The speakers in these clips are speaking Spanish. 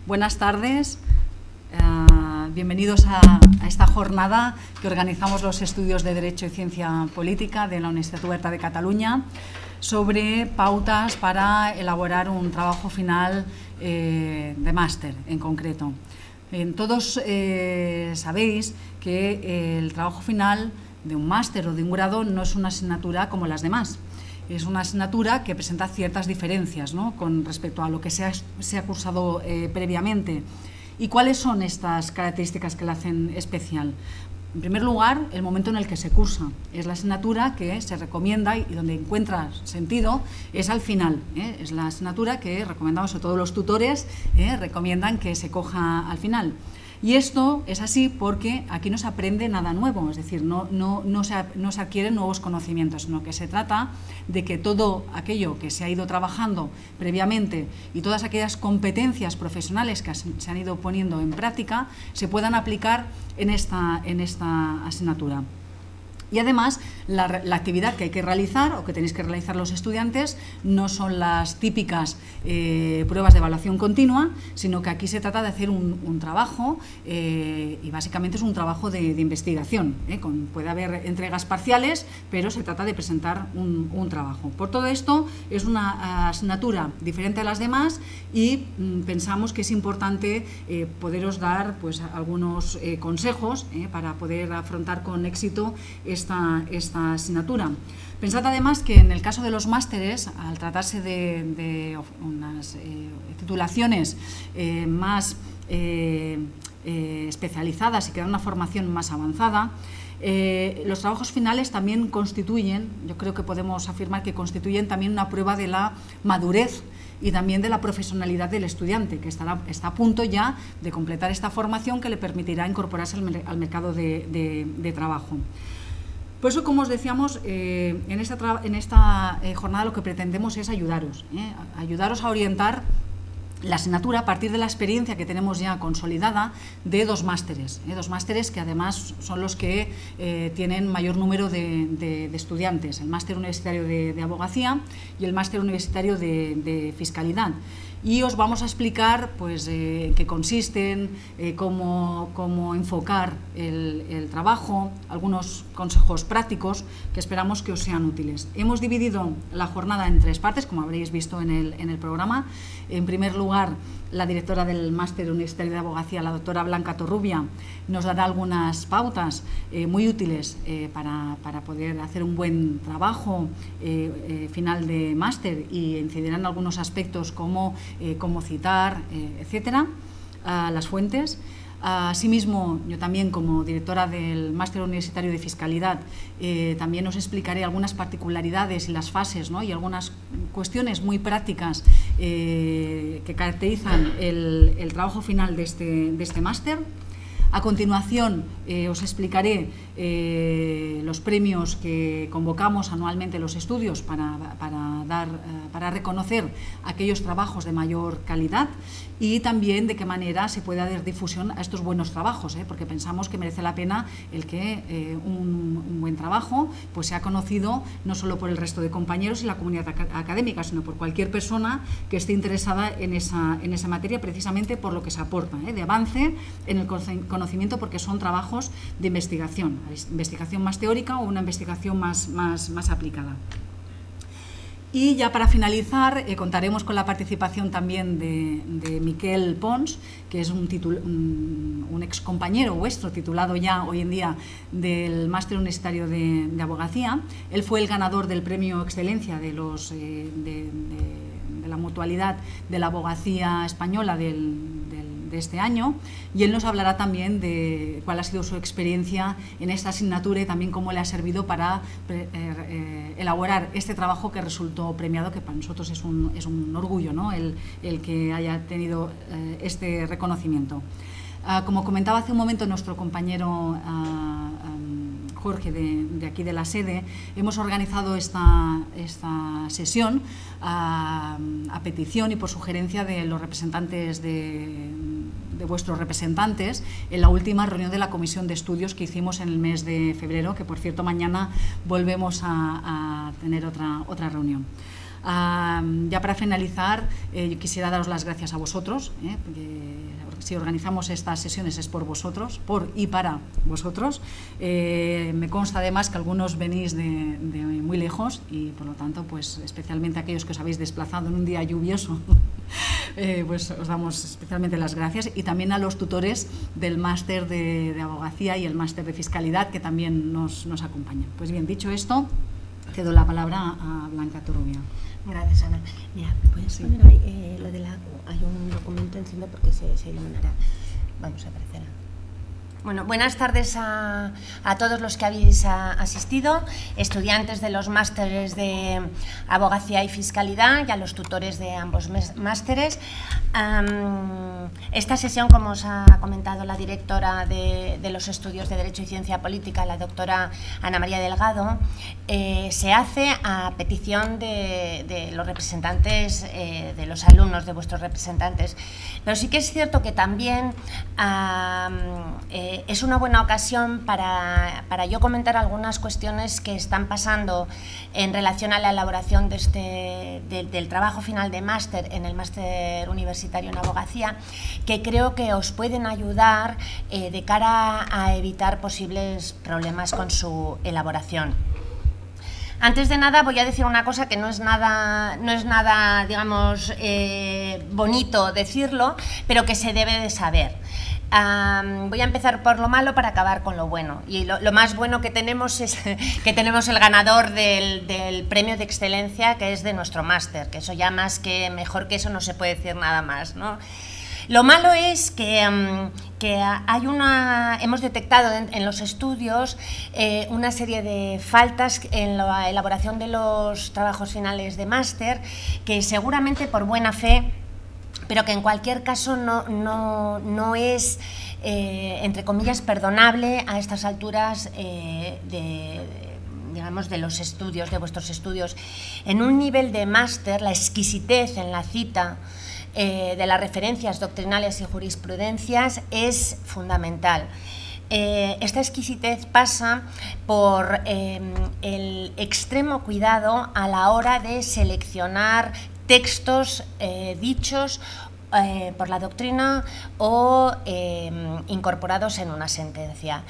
Buenas tardes, bienvenidos a esta jornada que organizamos los estudios de Derecho y Ciencia Política de la Universitat Oberta de Cataluña sobre pautas para elaborar un trabajo final de máster en concreto. Todos sabéis que el trabajo final de un máster o de un grado no es una asignatura como las demás. Es una asignatura que presenta ciertas diferencias, ¿no?, con respecto a lo que se ha cursado previamente. ¿Y cuáles son estas características que la hacen especial? En primer lugar, el momento en el que se cursa. Es la asignatura que se recomienda y donde encuentra sentido es al final. Es la asignatura que recomendamos, a todos los tutores recomiendan que se coja al final. Y esto es así porque aquí no se aprende nada nuevo, es decir, no se adquieren nuevos conocimientos, sino que se trata de que todo aquello que se ha ido trabajando previamente y todas aquellas competencias profesionales que se han ido poniendo en práctica se puedan aplicar en esta asignatura. Y además, la actividad que hay que realizar o que tenéis que realizar los estudiantes no son las típicas pruebas de evaluación continua, sino que aquí se trata de hacer un trabajo y básicamente es un trabajo de investigación. Puede haber entregas parciales, pero se trata de presentar un trabajo. Por todo esto, es una asignatura diferente a las demás y pensamos que es importante poderos dar pues, algunos consejos para poder afrontar con éxito esta asignatura. Pensad además que en el caso de los másteres, al tratarse de unas titulaciones más especializadas y que dan una formación más avanzada, los trabajos finales también constituyen, yo creo que podemos afirmar que constituyen también una prueba de la madurez y también de la profesionalidad del estudiante, que está a punto ya de completar esta formación que le permitirá incorporarse al mercado de trabajo. Por eso, como os decíamos, en esta jornada lo que pretendemos es ayudaros a orientar la asignatura a partir de la experiencia que tenemos ya consolidada de dos másteres que además son los que tienen mayor número de estudiantes, el máster universitario de abogacía y el máster universitario de fiscalidad. Y os vamos a explicar pues, qué consisten, cómo enfocar el trabajo, algunos consejos prácticos que esperamos que os sean útiles. Hemos dividido la jornada en tres partes, como habréis visto en el programa. En primer lugar, la directora del máster universitario de abogacía, la doctora Blanca Torrubia, nos dará algunas pautas muy útiles para poder hacer un buen trabajo final de máster y incidirán en algunos aspectos como cómo citar, etcétera, las fuentes. Asimismo, yo también como directora del máster universitario de fiscalidad también os explicaré algunas particularidades y las fases, ¿no?, y algunas cuestiones muy prácticas que caracterizan el trabajo final de este máster. A continuación os explicaré los premios que convocamos anualmente en los estudios para reconocer aquellos trabajos de mayor calidad y también de qué manera se puede dar difusión a estos buenos trabajos, porque pensamos que merece la pena el que un buen trabajo pues sea conocido no solo por el resto de compañeros y la comunidad académica, sino por cualquier persona que esté interesada en esa materia, precisamente por lo que se aporta de avance en el conocimiento, porque son trabajos de investigación más teórica o una investigación más aplicada. Y ya para finalizar, contaremos con la participación también de Miquel Pons, que es un ex compañero vuestro, titulado ya hoy en día del máster universitario de abogacía. Él fue el ganador del premio Excelencia de la mutualidad de la abogacía española de este año, y él nos hablará también de cuál ha sido su experiencia en esta asignatura y también cómo le ha servido para elaborar este trabajo que resultó premiado, que para nosotros es un orgullo, ¿no?, el que haya tenido este reconocimiento. Como comentaba hace un momento nuestro compañero Jorge de aquí de la sede, hemos organizado esta sesión a petición y por sugerencia de los representantes de vuestros representantes en la última reunión de la comisión de estudios que hicimos en el mes de febrero, que por cierto mañana volvemos a tener otra reunión. Ya para finalizar, yo quisiera daros las gracias a vosotros, porque si organizamos estas sesiones es por vosotros, por y para vosotros. Me consta además que algunos venís de muy lejos y por lo tanto, pues especialmente aquellos que os habéis desplazado en un día lluvioso, pues os damos especialmente las gracias, y también a los tutores del máster de abogacía y el máster de fiscalidad que también nos acompañan. Pues bien, dicho esto, cedo la palabra a Blanca Torrubia. Gracias, Ana. Mira, ¿puedes poner ahí lo de la... Hay un documento encima porque se iluminará. Vamos a aparecer. Bueno, buenas tardes a todos los que habéis asistido, estudiantes de los másteres de abogacía y fiscalidad y a los tutores de ambos másteres. Esta sesión, como os ha comentado la directora de los estudios de Derecho y Ciencia Política, la doctora Ana María Delgado, se hace a petición de los representantes, de los alumnos de vuestros representantes. Pero sí que es cierto que también es una buena ocasión para yo comentar algunas cuestiones que están pasando en relación a la elaboración del trabajo final de máster en el máster universitario en abogacía, que creo que os pueden ayudar de cara a evitar posibles problemas con su elaboración. Antes de nada voy a decir una cosa que no es nada digamos, bonito decirlo, pero que se debe de saber. Voy a empezar por lo malo para acabar con lo bueno. Y lo más bueno que tenemos es que tenemos el ganador del premio de excelencia, que es de nuestro máster, que eso ya mejor que eso no se puede decir nada más, ¿no? Lo malo es que hemos detectado en los estudios una serie de faltas en la elaboración de los trabajos finales de máster, que seguramente por buena fe, pero que en cualquier caso no es, entre comillas, perdonable a estas alturas digamos, de los estudios, de vuestros estudios. En un nivel de máster, la exquisitez en la cita de las referencias doctrinales y jurisprudencias es fundamental. Esta exquisitez pasa por el extremo cuidado a la hora de seleccionar textos dichos por la doctrina o incorporados en una sentencia.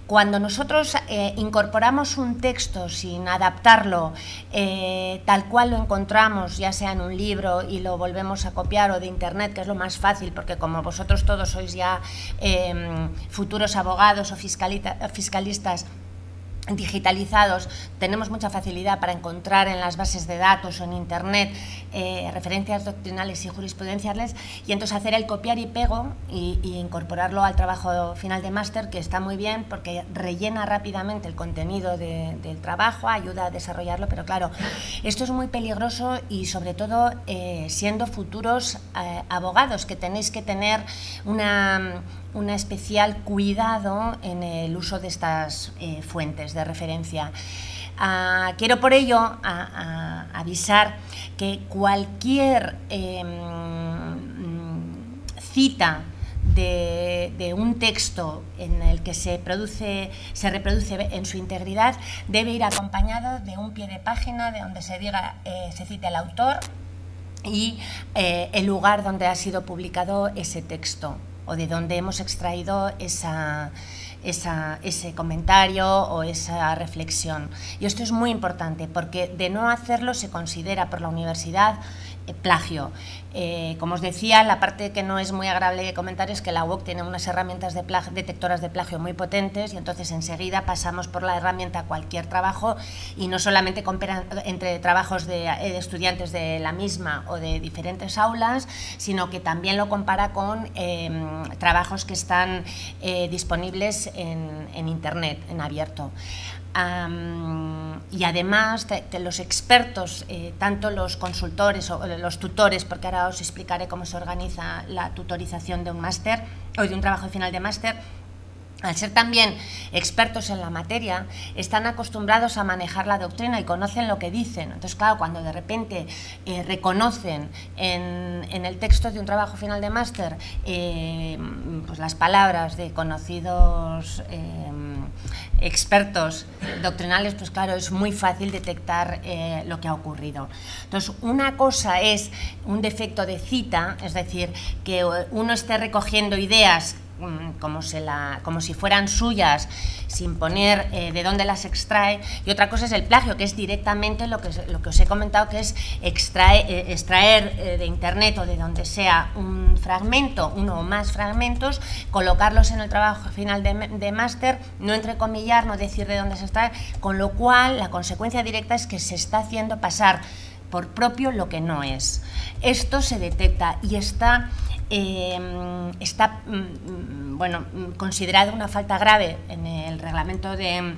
Cuando nosotros incorporamos un texto sin adaptarlo tal cual lo encontramos, ya sea en un libro y lo volvemos a copiar, o de internet, que es lo más fácil, porque como vosotros todos sois ya futuros abogados o fiscalistas digitalizados, tenemos mucha facilidad para encontrar en las bases de datos o en internet referencias doctrinales y jurisprudenciales, y entonces hacer el copiar y pego y incorporarlo al trabajo final de máster, que está muy bien porque rellena rápidamente el contenido del trabajo, ayuda a desarrollarlo, pero claro, esto es muy peligroso, y sobre todo siendo futuros abogados, que tenéis que tener un especial cuidado en el uso de estas fuentes de referencia. Quiero por ello avisar que cualquier cita de un texto en el que se reproduce en su integridad debe ir acompañado de un pie de página de donde se cite el autor y el lugar donde ha sido publicado ese texto, o de donde hemos extraído ese comentario o esa reflexión. Y esto es muy importante, porque de no hacerlo se considera por la universidad plagio. Como os decía, la parte que no es muy agradable de comentar es que la UOC tiene unas herramientas detectoras de plagio muy potentes, y entonces enseguida pasamos por la herramienta cualquier trabajo, y no solamente comparan entre trabajos de estudiantes de la misma o de diferentes aulas, sino que también lo compara con trabajos que están disponibles en internet, en abierto. Y además los expertos, tanto los consultores o los tutores, porque ahora os explicaré cómo se organiza la tutorización de un máster o de un trabajo final de máster, al ser también expertos en la materia, están acostumbrados a manejar la doctrina y conocen lo que dicen. Entonces, claro, cuando de repente reconocen en el texto de un trabajo final de máster pues las palabras de conocidos expertos doctrinales, pues claro, es muy fácil detectar lo que ha ocurrido. Entonces, una cosa es un defecto de cita, es decir, que uno esté recogiendo ideas como si fueran suyas, sin poner de dónde las extrae, y otra cosa es el plagio, que es directamente lo que os he comentado, que es extraer de internet o de donde sea un fragmento, uno o más fragmentos, colocarlos en el trabajo final de máster, no entrecomillar, no decir de dónde se extrae, con lo cual la consecuencia directa es que se está haciendo pasar por propio lo que no es. Esto se detecta y está bueno, considerado una falta grave en el reglamento de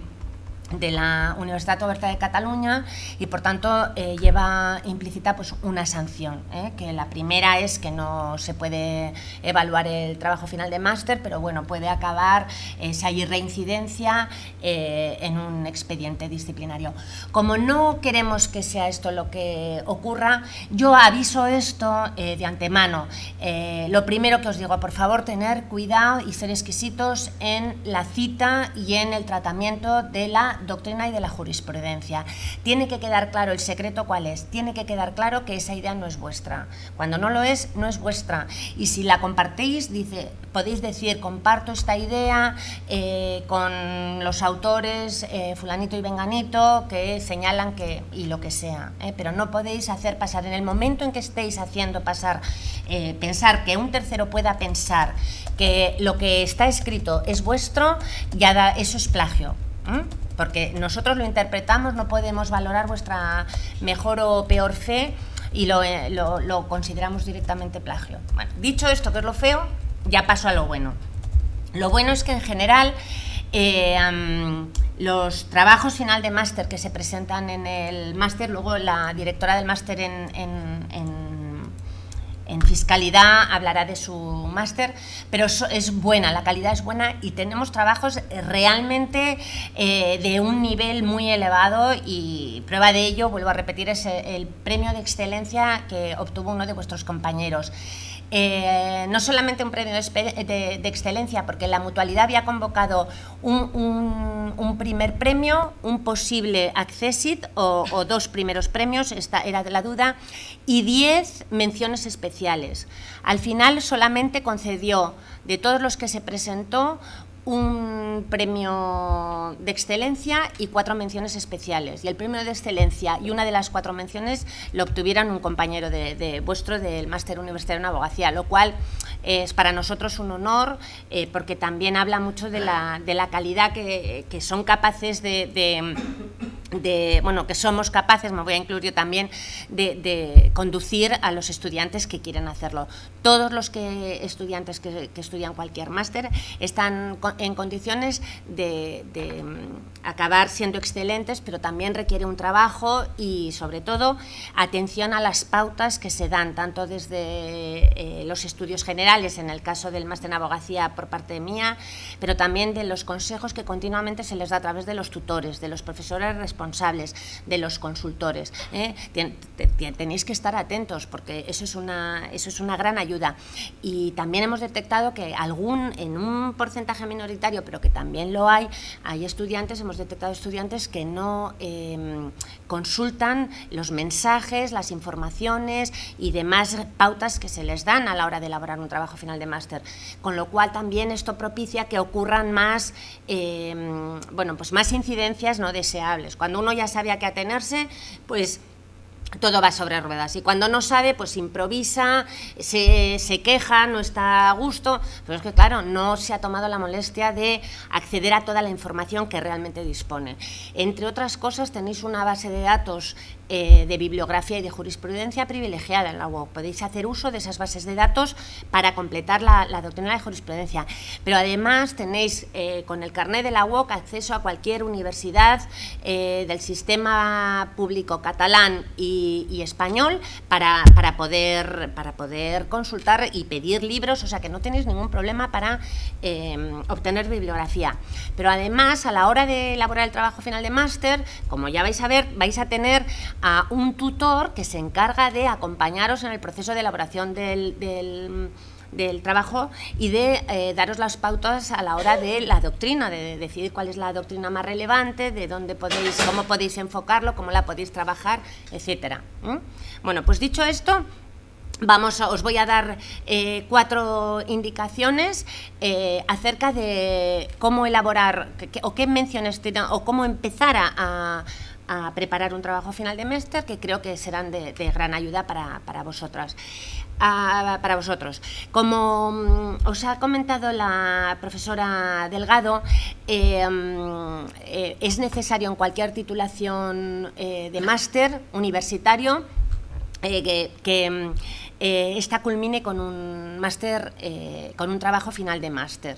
la Universitat Oberta de Cataluña y por tanto lleva implícita pues una sanción, que la primera es que no se puede evaluar el trabajo final de máster, pero bueno, puede acabar, si hay reincidencia, en un expediente disciplinario. Como no queremos que sea esto lo que ocurra, yo aviso esto de antemano. Lo primero que os digo, por favor, tener cuidado y ser exquisitos en la cita y en el tratamiento de la doctrina y de la jurisprudencia. Tiene que quedar claro el secreto cuál es, tiene que quedar claro que esa idea no es vuestra. Cuando no lo es, no es vuestra. Y si la compartís, podéis decir, comparto esta idea con los autores fulanito y venganito que señalan que, y lo que sea, pero no podéis hacer pasar, en el momento en que estéis haciendo pasar, pensar que un tercero pueda pensar que lo que está escrito es vuestro, ya eso es plagio. Porque nosotros lo interpretamos, no podemos valorar vuestra mejor o peor fe y lo consideramos directamente plagio. Bueno, dicho esto, que es lo feo, ya paso a lo bueno. Lo bueno es que en general los trabajos final de máster que se presentan en el máster, luego la directora del máster en fiscalidad hablará de su máster, pero es buena, la calidad es buena y tenemos trabajos realmente de un nivel muy elevado y prueba de ello, vuelvo a repetir, es el premio de excelencia que obtuvo uno de vuestros compañeros. No solamente un premio de excelencia, porque la mutualidad había convocado un primer premio, un posible accessit o dos primeros premios, esta era de la duda, y 10 menciones especiales. Al final solamente concedió, de todos los que se presentó, un premio de excelencia y 4 menciones especiales, y el premio de excelencia y una de las 4 menciones lo obtuvieron un compañero vuestro del máster universitario en abogacía, lo cual es para nosotros un honor, porque también habla mucho de la calidad que son capaces bueno, que somos capaces, me voy a incluir yo también, de conducir a los estudiantes que quieren hacerlo. Todos los estudiantes que estudian cualquier máster están en condiciones de acabar siendo excelentes, pero también requiere un trabajo y, sobre todo, atención a las pautas que se dan, tanto desde los estudios generales, en el caso del máster en abogacía por parte mía, pero también de los consejos que continuamente se les da a través de los tutores, de los profesores responsables, de los consultores. Tenéis que estar atentos porque eso es una gran ayuda. Y también hemos detectado que en un porcentaje minoritario, pero que también lo hay estudiantes, hemos detectado estudiantes que no consultan los mensajes, las informaciones y demás pautas que se les dan a la hora de elaborar un trabajo final de máster, con lo cual también esto propicia que ocurran más, bueno, pues más incidencias no deseables. Cuando uno ya sabe a qué atenerse, pues todo va sobre ruedas, y cuando no sabe, pues improvisa, se queja, no está a gusto, pero es que claro, no se ha tomado la molestia de acceder a toda la información que realmente dispone. Entre otras cosas, tenéis una base de datos de bibliografía y de jurisprudencia privilegiada en la UOC. Podéis hacer uso de esas bases de datos para completar la doctrina de jurisprudencia, pero además tenéis con el carnet de la UOC acceso a cualquier universidad del sistema público catalán y y español para poder consultar y pedir libros, o sea que no tenéis ningún problema para obtener bibliografía. Pero además, a la hora de elaborar el trabajo final de máster, como ya vais a ver, vais a tener a un tutor que se encarga de acompañaros en el proceso de elaboración del trabajo y de daros las pautas a la hora de la doctrina, de decidir cuál es la doctrina más relevante, de dónde podéis, cómo podéis enfocarlo, cómo la podéis trabajar, etcétera. Bueno, pues dicho esto, os voy a dar 4 indicaciones acerca de cómo elaborar o qué menciones o cómo empezar a preparar un trabajo final de máster, que creo que serán de gran ayuda para vosotras. Para vosotros. Como os ha comentado la profesora Delgado, es necesario en cualquier titulación de máster universitario que esta culmine con un máster, con un trabajo final de máster.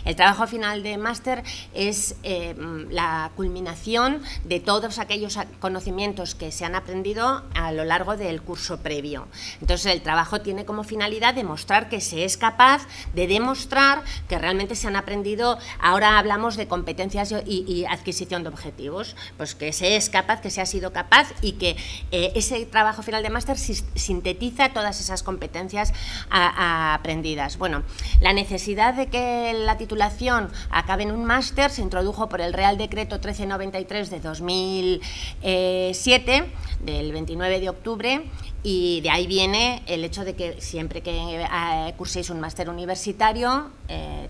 El trabajo final de máster es la culminación de todos aquellos conocimientos que se han aprendido a lo largo del curso previo. Entonces, el trabajo tiene como finalidad demostrar que se es capaz de demostrar que realmente se han aprendido. Ahora hablamos de competencias y adquisición de objetivos, pues que se es capaz, que se ha sido capaz y que ese trabajo final de máster sintetiza todas esas competencias aprendidas. Bueno, la necesidad de que la titulación acabe en un máster se introdujo por el Real Decreto 1393 de 2007, del 29 de octubre, y de ahí viene el hecho de que siempre que curséis un máster universitario,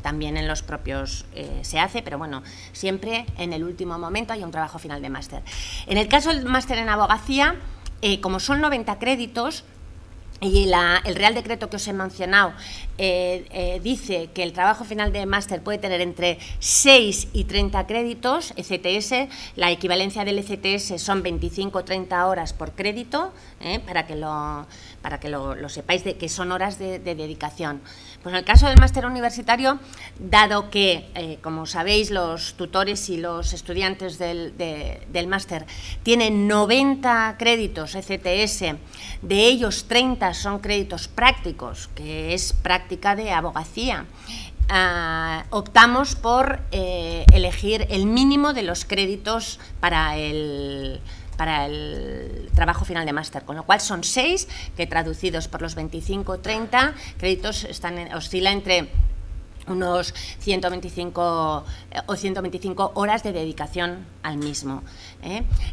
también en los propios se hace, pero bueno, siempre en el último momento hay un trabajo final de máster. En el caso del máster en abogacía, como son 90 créditos, y el Real Decreto que os he mencionado dice que el trabajo final de máster puede tener entre 6 y 30 créditos, ECTS, la equivalencia del ECTS son 25 o 30 horas por crédito, para que lo sepáis, de que son horas de dedicación. Pues en el caso del máster universitario, dado que, como sabéis, los tutores y los estudiantes del máster tienen 90 créditos ECTS, de ellos 30 son créditos prácticos, que es práctica de abogacía. Optamos por elegir el mínimo de los créditos para el trabajo final de máster, con lo cual son 6, que traducidos por los 25 o 30 créditos oscila entre unos 125 o 125 horas de dedicación al mismo.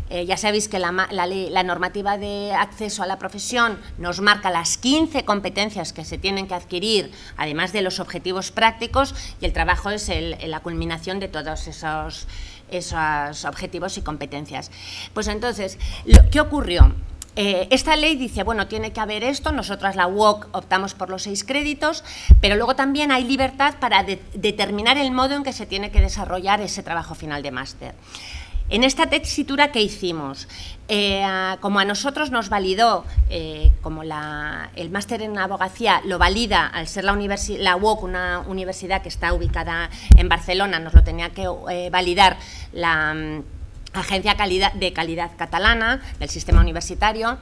Ya sabéis que la normativa de acceso a la profesión nos marca las 15 competencias que se tienen que adquirir, además de los objetivos prácticos, y el trabajo es la culminación de todos esos objetivos y competencias. Pues entonces, ¿qué ocurrió? Esta ley dice, bueno, tiene que haber esto, nosotras la UOC optamos por los 6 créditos, pero luego también hay libertad para determinar el modo en que se tiene que desarrollar ese trabajo final de máster. En esta tesitura, ¿qué hicimos? Como a nosotros nos validó, como el máster en abogacía lo valida al ser la UOC, una universidad que está ubicada en Barcelona, nos lo tenía que validar la Agencia de Calidad Catalana del Sistema Universitario,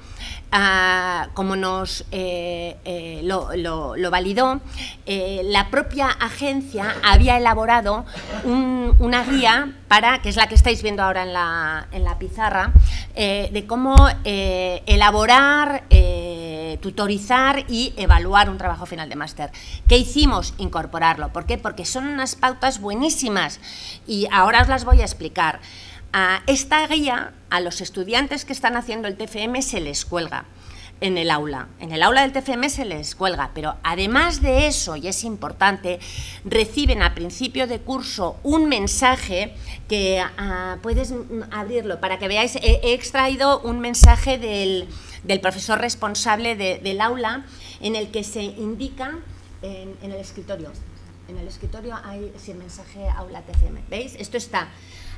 como nos lo validó, la propia agencia había elaborado una guía que es la que estáis viendo ahora en la pizarra, de cómo elaborar, tutorizar y evaluar un trabajo final de máster. ¿Qué hicimos? Incorporarlo. ¿Por qué? Porque son unas pautas buenísimas y ahora os las voy a explicar. A esta guía, a los estudiantes que están haciendo el TFM se les cuelga en el aula del TFM se les cuelga, pero además de eso, y es importante, reciben a principio de curso un mensaje que puedes abrirlo para que veáis. He extraído un mensaje del profesor responsable del aula, en el que se indica en el escritorio. En el escritorio hay el mensaje aula TFM. ¿Veis? Esto está.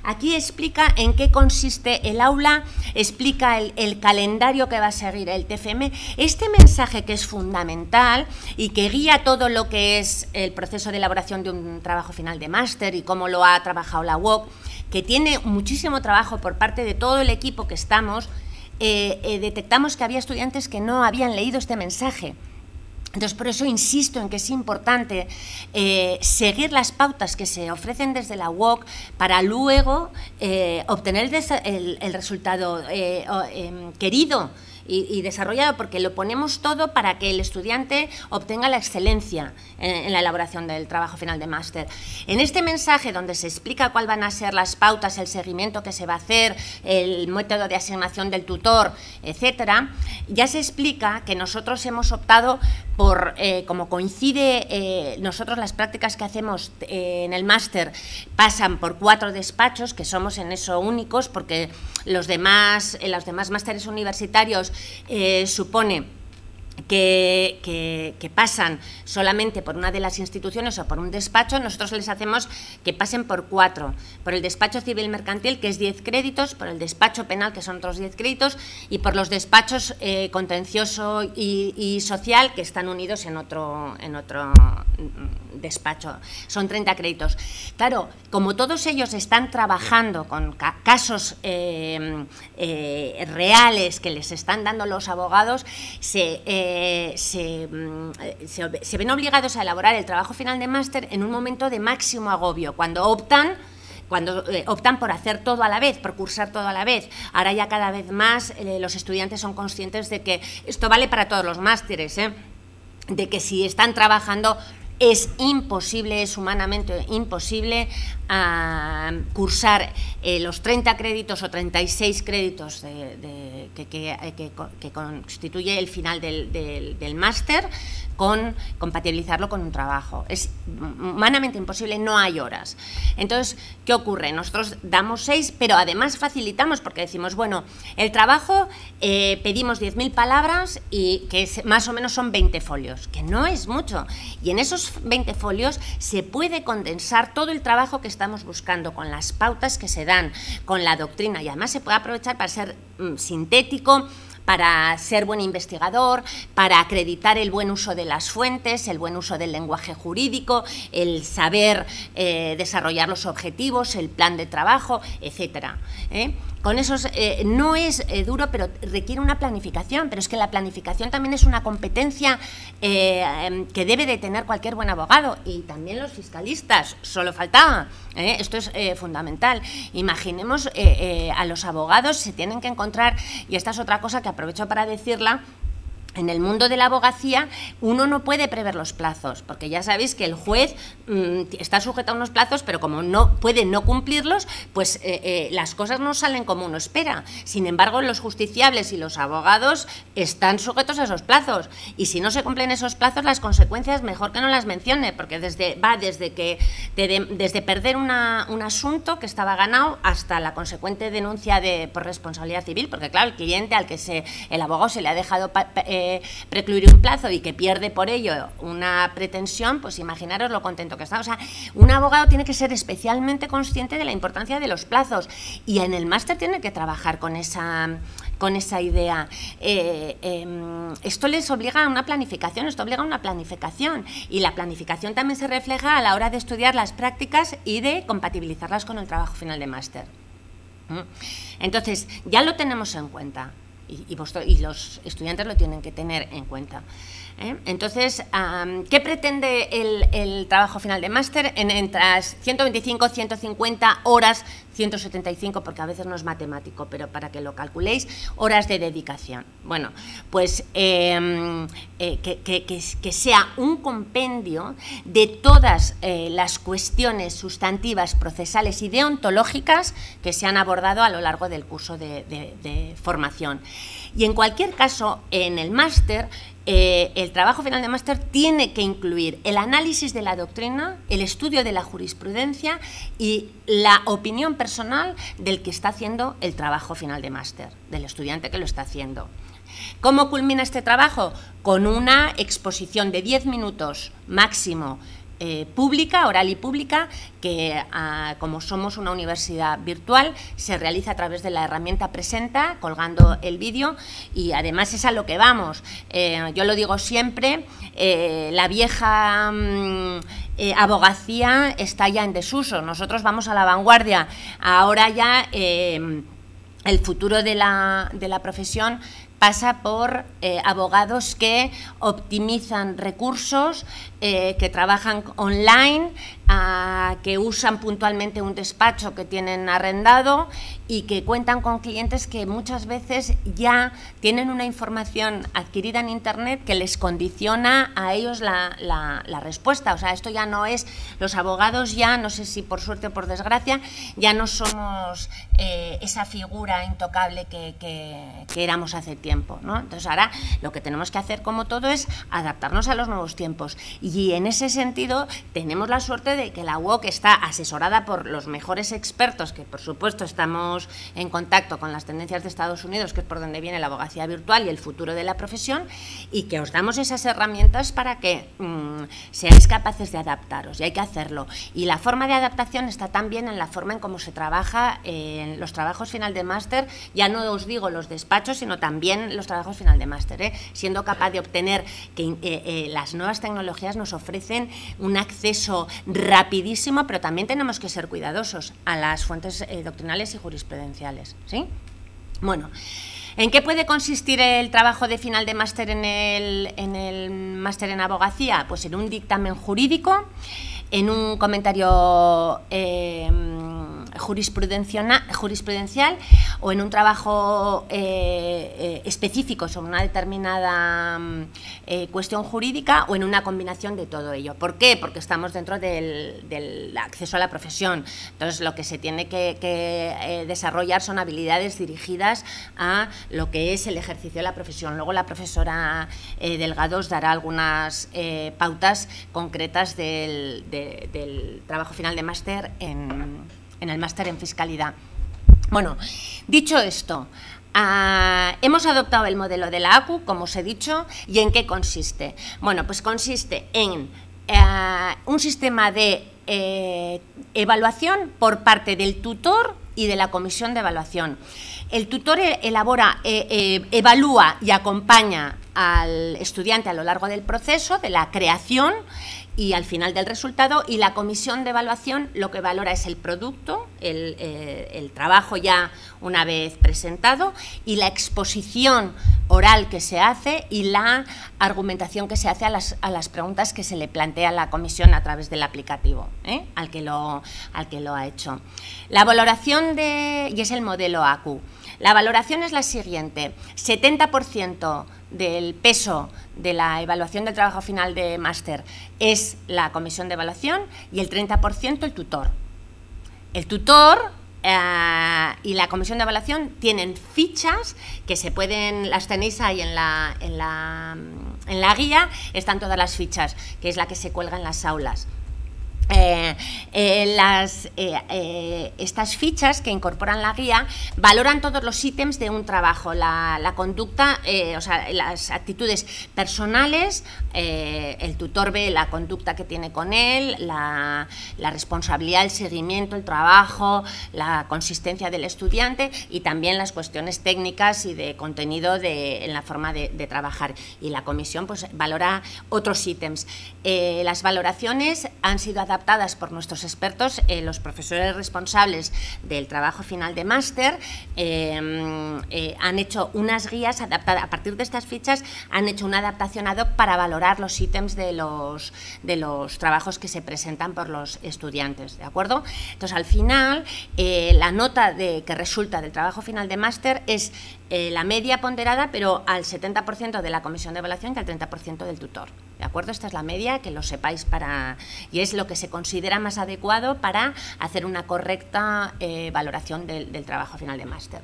Aquí explica en qué consiste el aula, explica el calendario que va a seguir el TFM. Este mensaje, que es fundamental y que guía todo lo que es el proceso de elaboración de un trabajo final de máster y cómo lo ha trabajado la UOC, que tiene muchísimo trabajo por parte de todo el equipo que estamos. detectamos que había estudiantes que no habían leído este mensaje. Entonces, por eso insisto en que es importante seguir las pautas que se ofrecen desde la UOC para luego obtener el resultado querido y desarrollado, porque lo ponemos todo para que el estudiante obtenga la excelencia en la elaboración del trabajo final de máster. En este mensaje, donde se explica cuáles van a ser las pautas, el seguimiento que se va a hacer, el método de asignación del tutor, etcétera, ya se explica que nosotros hemos optado por, como coincide, nosotros las prácticas que hacemos en el máster pasan por 4 despachos, que somos en eso únicos, porque los demás másteres universitarios supone que pasan solamente por una de las instituciones o por un despacho. Nosotros les hacemos que pasen por 4, por el despacho civil mercantil, que es 10 créditos, por el despacho penal, que son otros 10 créditos, y por los despachos contencioso y social, que están unidos en otro despacho. Son 30 créditos. Claro, como todos ellos están trabajando con casos reales que les están dando los abogados, se ven obligados a elaborar el trabajo final de máster en un momento de máximo agobio, cuando optan por hacer todo a la vez, por cursar todo a la vez. Ahora ya cada vez más los estudiantes son conscientes de que esto vale para todos los másteres, de que si están trabajando es imposible, es humanamente imposible cursar los 30 créditos o 36 créditos que constituye el final del máster, compatibilizarlo con un trabajo. Es humanamente imposible, no hay horas. Entonces, ¿qué ocurre? Nosotros damos 6, pero además facilitamos, porque decimos, bueno, el trabajo pedimos 10.000 palabras y que más o menos son 20 folios, que no es mucho. Y en esos 20 folios se puede condensar todo el trabajo que estamos buscando, con las pautas que se dan, con la doctrina, y además se puede aprovechar para ser sintético, para ser buen investigador, para acreditar el buen uso de las fuentes, el buen uso del lenguaje jurídico, el saber desarrollar los objetivos, el plan de trabajo, etcétera. Con esos no es duro, pero requiere una planificación, pero es que la planificación también es una competencia que debe de tener cualquier buen abogado, y también los fiscalistas, solo faltaba. Esto es fundamental. Imaginemos a los abogados, se tienen que encontrar, y esta es otra cosa que aprovecho para decirla. En el mundo de la abogacía uno no puede prever los plazos, porque ya sabéis que el juez está sujeto a unos plazos, pero como no puede no cumplirlos, pues las cosas no salen como uno espera. Sin embargo, los justiciables y los abogados están sujetos a esos plazos, y si no se cumplen esos plazos, las consecuencias mejor que no las mencione, porque desde perder un asunto que estaba ganado hasta la consecuente denuncia por responsabilidad civil, porque claro, el cliente al que el abogado se le ha dejado precluir un plazo y que pierde por ello una pretensión, pues imaginaros lo contento que está. O sea, un abogado tiene que ser especialmente consciente de la importancia de los plazos, y en el máster tiene que trabajar con esa idea. Esto les obliga a una planificación, y la planificación también se refleja a la hora de estudiar las prácticas y de compatibilizarlas con el trabajo final de máster. Entonces, ya lo tenemos en cuenta. Y los estudiantes lo tienen que tener en cuenta. Entonces, ¿qué pretende el trabajo final de máster? Entre 125, 150 horas, 175, porque a veces no es matemático, pero para que lo calculéis, horas de dedicación. Bueno, pues que sea un compendio de todas las cuestiones sustantivas, procesales y deontológicas que se han abordado a lo largo del curso de formación. Y en cualquier caso, en el máster, el trabajo final de máster tiene que incluir el análisis de la doctrina, el estudio de la jurisprudencia y la opinión personal del que está haciendo el trabajo final de máster, del estudiante que lo está haciendo. ¿Cómo culmina este trabajo? Con una exposición de 10 minutos máximo, pública, oral y pública, que como somos una universidad virtual, se realiza a través de la herramienta Presenta, colgando el vídeo, y además es a lo que vamos. Yo lo digo siempre, la vieja abogacía está ya en desuso, nosotros vamos a la vanguardia. Ahora ya el futuro de la profesión pasa por abogados que optimizan recursos, que trabajan online, que usan puntualmente un despacho que tienen arrendado y que cuentan con clientes que muchas veces ya tienen una información adquirida en Internet que les condiciona a ellos la respuesta. O sea, esto ya no es, los abogados ya, no sé si por suerte o por desgracia, ya no somos esa figura intocable que éramos hace tiempo, ¿no? Entonces ahora lo que tenemos que hacer, como todo, es adaptarnos a los nuevos tiempos, y en ese sentido tenemos la suerte de que la UOC está asesorada por los mejores expertos, que por supuesto estamos en contacto con las tendencias de Estados Unidos, que es por donde viene la abogacía virtual y el futuro de la profesión, y que os damos esas herramientas para que seáis capaces de adaptaros, y hay que hacerlo. Y la forma de adaptación está también en la forma en cómo se trabaja en los trabajos final de máster, ya no os digo los despachos, sino también los trabajos final de máster, siendo capaz de obtener que las nuevas tecnologías nos ofrecen un acceso rapidísimo, pero también tenemos que ser cuidadosos a las fuentes doctrinales y jurisprudenciales, ¿sí? Bueno, ¿en qué puede consistir el trabajo de final de máster en el máster en abogacía? Pues en un dictamen jurídico, en un comentario jurisprudencial o en un trabajo específico sobre una determinada cuestión jurídica, o en una combinación de todo ello. ¿Por qué? Porque estamos dentro del acceso a la profesión. Entonces, lo que se tiene que desarrollar son habilidades dirigidas a lo que es el ejercicio de la profesión. Luego la profesora Delgado os dará algunas pautas concretas del trabajo final de máster en el máster en fiscalidad. Bueno, dicho esto, hemos adoptado el modelo de la ACU, como os he dicho. ¿Y en qué consiste? Bueno, pues consiste en un sistema de evaluación por parte del tutor y de la comisión de evaluación. El tutor evalúa y acompaña al estudiante a lo largo del proceso, de la creación y al final del resultado, y la comisión de evaluación lo que valora es el producto, el trabajo ya una vez presentado, y la exposición oral que se hace y la argumentación que se hace a las preguntas que se le plantea a la comisión a través del aplicativo, al que lo ha hecho. La valoración y es el modelo ACU. La valoración es la siguiente: 70% del peso de la evaluación del trabajo final de máster es la comisión de evaluación y el 30% el tutor. El tutor y la comisión de evaluación tienen fichas que las tenéis ahí en la guía, están todas las fichas, que es la que se cuelga en las aulas. Estas fichas que incorporan la guía valoran todos los ítems de un trabajo, la conducta, o sea, las actitudes personales, el tutor ve la conducta que tiene con él, la responsabilidad, el seguimiento, el trabajo, la consistencia del estudiante, y también las cuestiones técnicas y de contenido en la forma de trabajar. Y la comisión pues valora otros ítems. Las valoraciones han sido adaptadas por nuestros expertos, los profesores responsables del trabajo final de máster. Han hecho unas guías adaptadas, a partir de estas fichas han hecho una adaptación ad hoc para valorar los ítems de los trabajos que se presentan por los estudiantes, ¿de acuerdo? Entonces, al final, la nota que resulta del trabajo final de máster es la media ponderada, pero al 70% de la comisión de evaluación y al 30% del tutor, ¿de acuerdo? Esta es la media, que lo sepáis, y es lo que se considera más adecuado para hacer una correcta valoración del trabajo final de máster.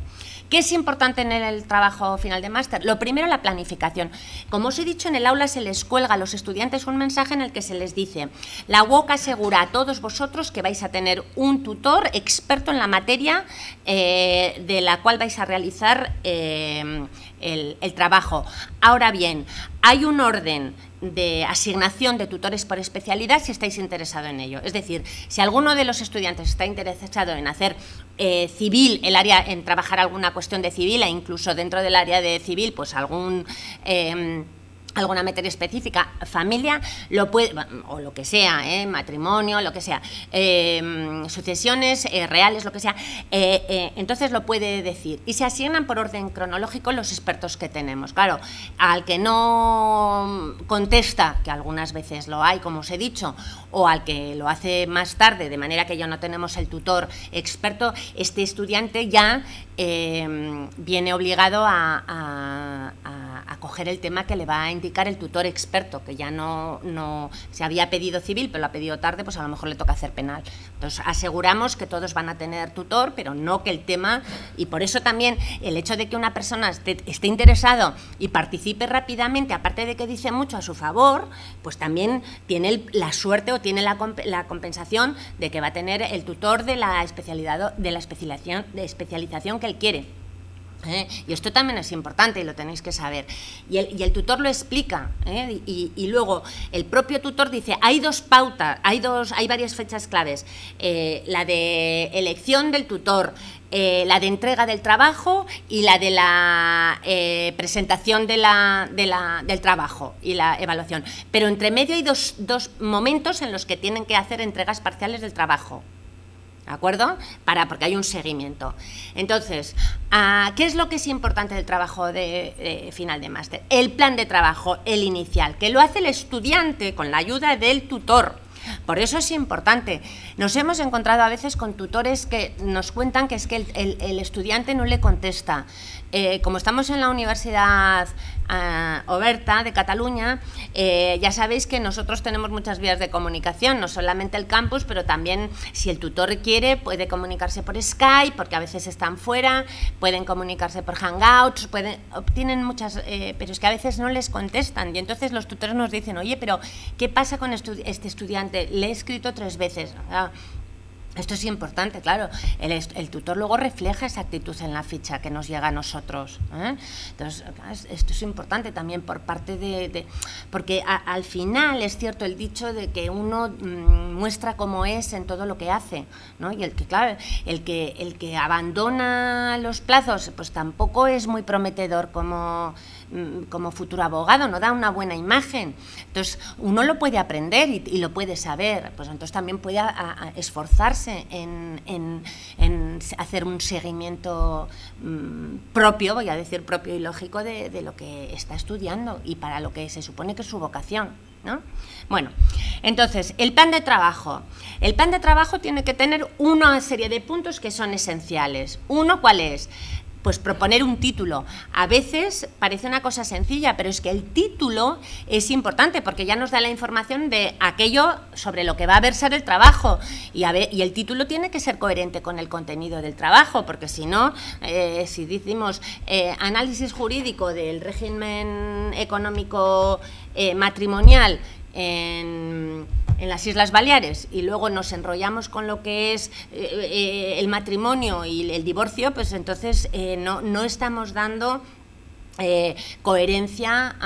¿Qué es importante en el trabajo final de máster? Lo primero, la planificación. Como os he dicho, en el aula se les cuelga a los estudiantes un mensaje en el que se les dice: la UOC asegura a todos vosotros que vais a tener un tutor experto en la materia de la cual vais a realizar el trabajo. Ahora bien, hay un orden de asignación de tutores por especialidad si estáis interesados en ello. Es decir, si alguno de los estudiantes está interesado en hacer civil, en trabajar alguna cuestión de civil, e incluso dentro del área de civil, pues algún alguna materia específica, familia, lo puede, o lo que sea, matrimonio, lo que sea, sucesiones reales, lo que sea, entonces lo puede decir. Y se asignan por orden cronológico los expertos que tenemos. Claro, al que no contesta, que algunas veces lo hay, como os he dicho, o al que lo hace más tarde, de manera que ya no tenemos el tutor experto, este estudiante ya viene obligado a coger el tema que le va a indicar el tutor experto, que ya no se había pedido civil, pero lo ha pedido tarde, pues a lo mejor le toca hacer penal. Entonces aseguramos que todos van a tener tutor, pero no que el tema, y por eso también el hecho de que una persona esté interesado y participe rápidamente, aparte de que dice mucho a su favor, pues también tiene la suerte o tiene la compensación de que va a tener el tutor de la especialización que él quiere. Y esto también es importante y lo tenéis que saber. Y el tutor lo explica, y luego el propio tutor dice, hay dos pautas, hay varias fechas claves, la de elección del tutor, la de entrega del trabajo y la de la presentación del trabajo y la evaluación. Pero entre medio hay dos momentos en los que tienen que hacer entregas parciales del trabajo. ¿De acuerdo? Porque hay un seguimiento. Entonces, ¿qué es lo que es importante del trabajo de final de máster? El plan de trabajo, el inicial, que lo hace el estudiante con la ayuda del tutor. Por eso es importante. Nos hemos encontrado a veces con tutores que nos cuentan que es que el estudiante no le contesta. Como estamos en la Universidad Oberta de Cataluña, ya sabéis que nosotros tenemos muchas vías de comunicación, no solamente el campus, pero también si el tutor quiere puede comunicarse por Skype, porque a veces están fuera, pueden comunicarse por Hangouts, tienen muchas, pero es que a veces no les contestan, y entonces los tutores nos dicen, oye, pero ¿qué pasa con este estudiante? Le he escrito 3 veces. Esto es importante, claro. El tutor luego refleja esa actitud en la ficha que nos llega a nosotros. Entonces, esto es importante también por parte porque al final es cierto el dicho de que uno muestra cómo es en todo lo que hace, ¿no? Y claro, el que abandona los plazos, pues tampoco es muy prometedor como futuro abogado, no da una buena imagen. Entonces, uno lo puede aprender y lo puede saber, pues entonces también puede esforzarse en hacer un seguimiento propio, voy a decir propio y lógico, de lo que está estudiando y para lo que se supone que es su vocación, ¿no? Bueno, entonces, el plan de trabajo. El plan de trabajo tiene que tener una serie de puntos que son esenciales. Uno, ¿cuál es? Pues proponer un título. A veces parece una cosa sencilla, pero es que el título es importante porque ya nos da la información de aquello sobre lo que va a versar el trabajo, y el título tiene que ser coherente con el contenido del trabajo, porque si no, si decimos análisis jurídico del régimen económico matrimonial en las Islas Baleares y luego nos enrollamos con lo que es el matrimonio y el divorcio, pues entonces no estamos dando coherencia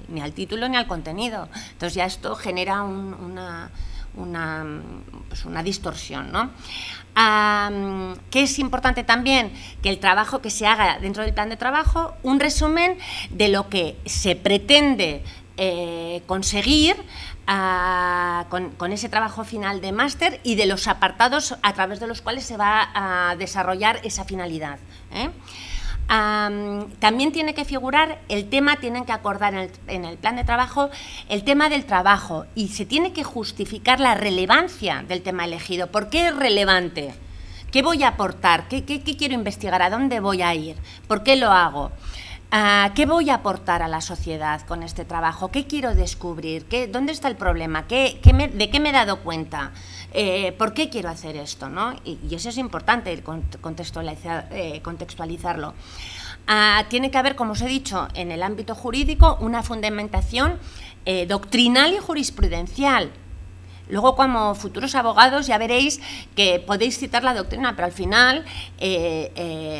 ni al título ni al contenido. Entonces ya esto genera una distorsión, ¿no? ¿Qué es importante también? Que el trabajo que se haga dentro del plan de trabajo, un resumen de lo que se pretende conseguir con ese trabajo final de máster y de los apartados a través de los cuales se va a desarrollar esa finalidad. También tiene que figurar el tema, tienen que acordar en el plan de trabajo el tema del trabajo, y se tiene que justificar la relevancia del tema elegido. ¿Por qué es relevante? ¿Qué voy a aportar? ¿Qué quiero investigar? ¿A dónde voy a ir? ¿Por qué lo hago? ¿Qué voy a aportar a la sociedad con este trabajo? ¿Qué quiero descubrir? ¿Dónde está el problema? ¿De qué me he dado cuenta? ¿Por qué quiero hacer esto, ¿no? Y eso es importante, contextualizarlo. Tiene que haber, como os he dicho, en el ámbito jurídico, una fundamentación doctrinal y jurisprudencial. Luego, como futuros abogados, ya veréis que podéis citar la doctrina, pero al final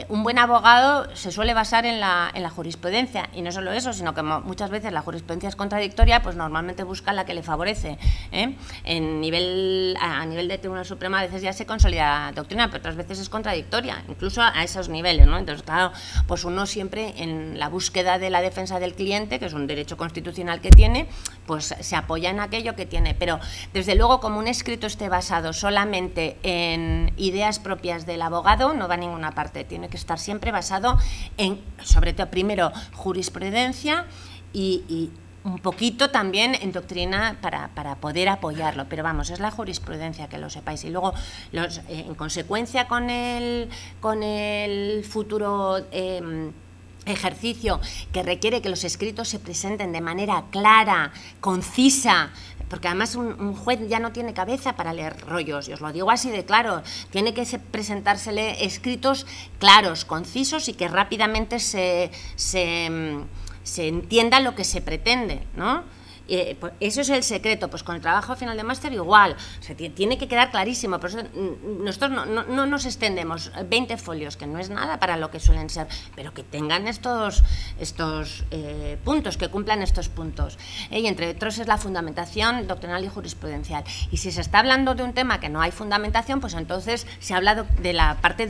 un buen abogado se suele basar en la jurisprudencia, y no solo eso, sino que muchas veces la jurisprudencia es contradictoria, pues normalmente busca la que le favorece, ¿eh? A nivel de Tribunal Supremo a veces ya se consolida la doctrina, pero otras veces es contradictoria, incluso a esos niveles, ¿no? Entonces, claro, pues uno siempre en la búsqueda de la defensa del cliente, que es un derecho constitucional que tiene, pues se apoya en aquello que tiene, pero desde luego, como un escrito esté basado solamente en ideas propias del abogado, no va a ninguna parte, tiene que estar siempre basado en, sobre todo, primero, jurisprudencia y un poquito también en doctrina para poder apoyarlo, pero vamos, es la jurisprudencia, que lo sepáis. Y luego, en consecuencia con el futuro ejercicio que requiere que los escritos se presenten de manera clara, concisa, porque además un juez ya no tiene cabeza para leer rollos, y os lo digo así de claro, tiene que presentársele escritos claros, concisos y que rápidamente se entienda lo que se pretende, ¿no? Pues eso es el secreto. Pues con el trabajo final de máster igual, o sea, tiene que quedar clarísimo. Por eso nosotros no nos extendemos 20 folios, que no es nada para lo que suelen ser, pero que tengan estos puntos, que cumplan estos puntos. Y entre otros es la fundamentación doctrinal y jurisprudencial. Y si se está hablando de un tema que no hay fundamentación, pues entonces se habla de la parte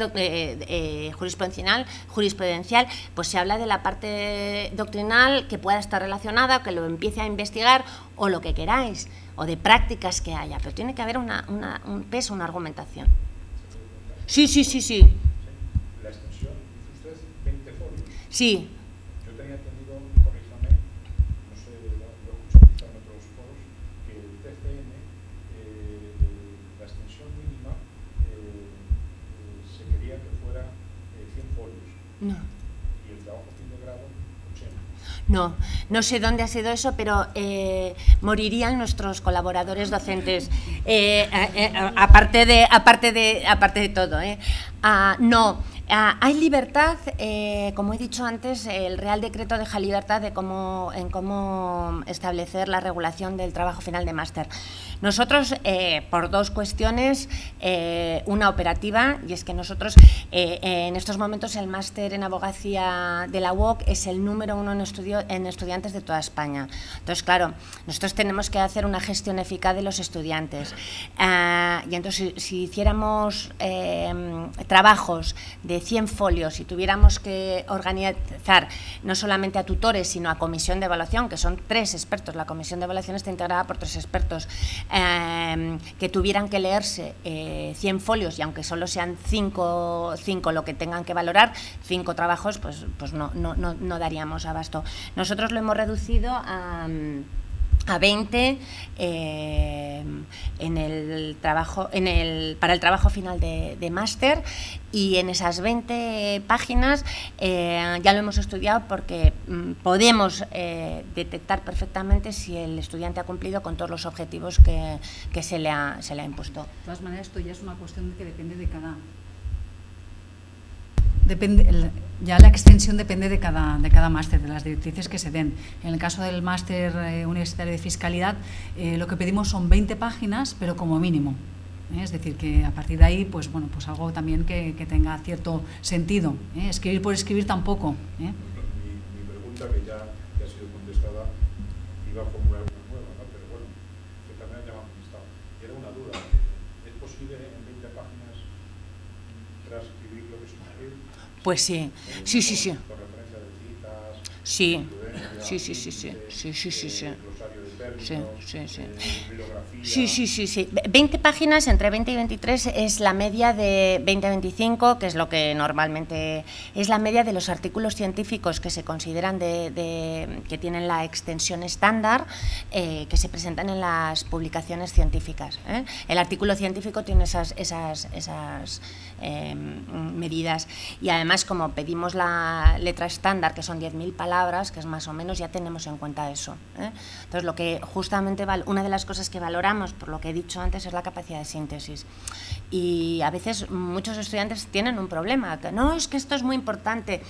jurisprudencial, pues se habla de la parte doctrinal que pueda estar relacionada o que lo empiece a investigar, o lo que queráis, o de prácticas que haya, pero tiene que haber un peso, una argumentación. Sí. La extensión, dice usted, 20 folios. Sí. Yo tenía entendido, corríjame, no sé, lo he escuchado quizá en otros foros, que el TCM, la extensión mínima, se quería que fuera 100 folios. No. Y el trabajo fin de grado, 80. No sé dónde ha sido eso, pero morirían nuestros colaboradores docentes, aparte de todo. No. Hay libertad, como he dicho antes, el Real Decreto deja libertad en cómo establecer la regulación del trabajo final de máster. Nosotros, por dos cuestiones, una operativa, y es que nosotros, en estos momentos, el máster en abogacía de la UOC es el número 1 en estudiantes de toda España. Entonces, claro, nosotros tenemos que hacer una gestión eficaz de los estudiantes. Y entonces, si hiciéramos trabajos de 100 folios y tuviéramos que organizar no solamente a tutores, sino a comisión de evaluación, que son 3 expertos, la comisión de evaluación está integrada por 3 expertos, que tuvieran que leerse 100 folios, y aunque solo sean 5 lo que tengan que valorar, 5 trabajos, pues no daríamos abasto. Nosotros lo hemos reducido a 20 para el trabajo final de máster, y en esas 20 páginas ya lo hemos estudiado porque podemos detectar perfectamente si el estudiante ha cumplido con todos los objetivos que se le ha impuesto. De todas maneras, esto ya es una cuestión que depende de cada... ya la extensión depende de cada máster, de las directrices que se den. En el caso del máster universitario de fiscalidad, lo que pedimos son 20 páginas, pero como mínimo. Es decir, que a partir de ahí, pues bueno, pues algo también que tenga cierto sentido. Escribir por escribir tampoco. Mi pregunta, que ya ha sido contestada, iba a formular una nueva, ¿no? Pero bueno, que también ya me ha contestado. Era una duda. ¿Es posible en 20 páginas transcribir lo que es una ley? Pues sí. Con referencia de citas, sí. glosario de términos, bibliografía. Sí. 20 páginas, entre 20 y 23 es la media de 20 a 25, que es lo que normalmente es la media de los artículos científicos que se consideran que tienen la extensión estándar, que se presentan en las publicaciones científicas. El artículo científico tiene esas medidas, y además, como pedimos la letra estándar, que son 10.000 palabras, que es más o menos, ya tenemos en cuenta eso. Entonces, lo que justamente una de las cosas que valoramos, por lo que he dicho antes, es la capacidad de síntesis. Y a veces muchos estudiantes tienen un problema, que no, es que esto es muy importante.